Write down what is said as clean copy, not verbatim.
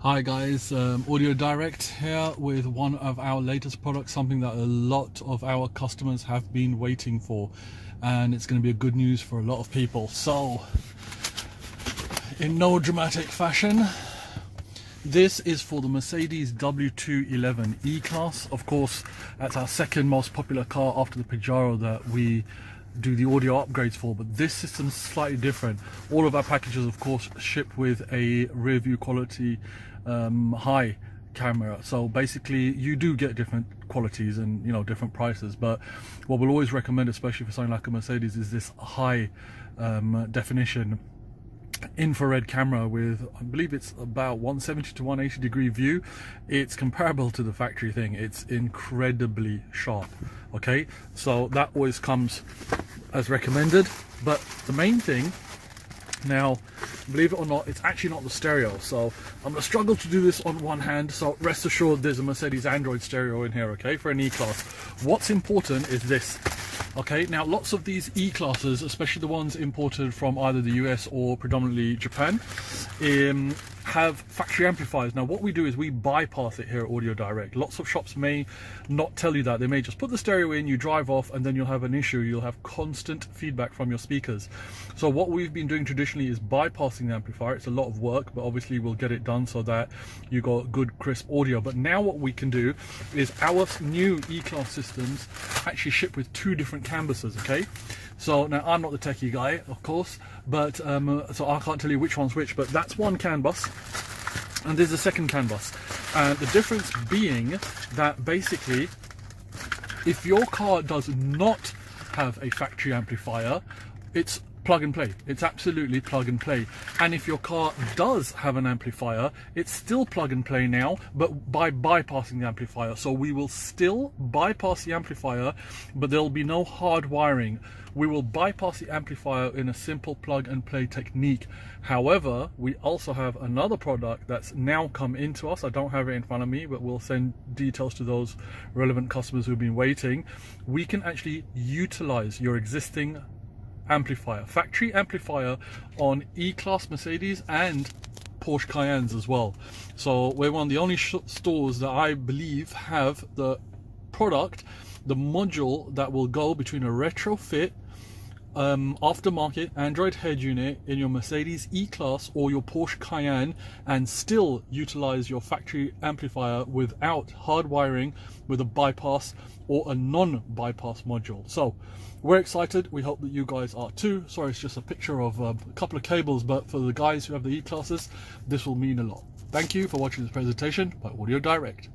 Hi guys, Audio Direct here with one of our latest products, something that a lot of our customers have been waiting for, and it's going to be a good news for a lot of people. So, in no dramatic fashion, this is for the Mercedes W211 E Class. Of course, that's our second most popular car after the Pajero that we do the audio upgrades for, but this system is slightly different. All of our packages, of course, ship with a rear view quality high camera, so basically you do get different qualities and different prices, but what we'll always recommend, especially for something like a Mercedes, is this high definition infrared camera with, I believe it's about 170 to 180 degree view. It's comparable to the factory thing. It's incredibly sharp. Okay, so that always comes as recommended. But the main thing now, believe it or not, it's actually not the stereo. So I'm gonna struggle to do this on one hand, so rest assured there's a Mercedes Android stereo in here, okay, for an E-Class. What's important is this. Okay, now lots of these E-Classes, especially the ones imported from either the US or predominantly Japan, have factory amplifiers. Now what we do is we bypass it here at Audio Direct. Lots of shops may not tell you that. They may just put the stereo in, you drive off, and then you'll have an issue. You'll have constant feedback from your speakers. So what we've been doing traditionally is bypassing the amplifier. It's a lot of work, but obviously we'll get it done so that you got good crisp audio. But now what we can do is our new E-Class systems actually ship with two different Canbuses, okay? So now I'm not the techie guy, of course, but so I can't tell you which one's which, but that's one CAN bus and there's a second CAN bus. And the difference being that basically if your car does not have a factory amplifier, it's plug and play. It's absolutely plug and play. And if your car does have an amplifier, it's still plug and play now, but by bypassing the amplifier. So we will still bypass the amplifier, but there'll be no hard wiring. We will bypass the amplifier in a simple plug and play technique. However, we also have another product that's now come into us. I don't have it in front of me, but we'll send details to those relevant customers who've been waiting. We can actually utilize your existing amplifier, factory amplifier, on E-Class Mercedes and Porsche Cayennes as well. So we're one of the only stores that I believe have the product, the module that will go between a retrofit aftermarket Android head unit in your Mercedes E-Class or your Porsche Cayenne and still utilize your factory amplifier without hard wiring, with a bypass or a non-bypass module. So we're excited. We hope that you guys are too. Sorry, it's just a picture of a couple of cables, but for the guys who have the E-Classes, this will mean a lot. Thank you for watching this presentation by Audio Direct.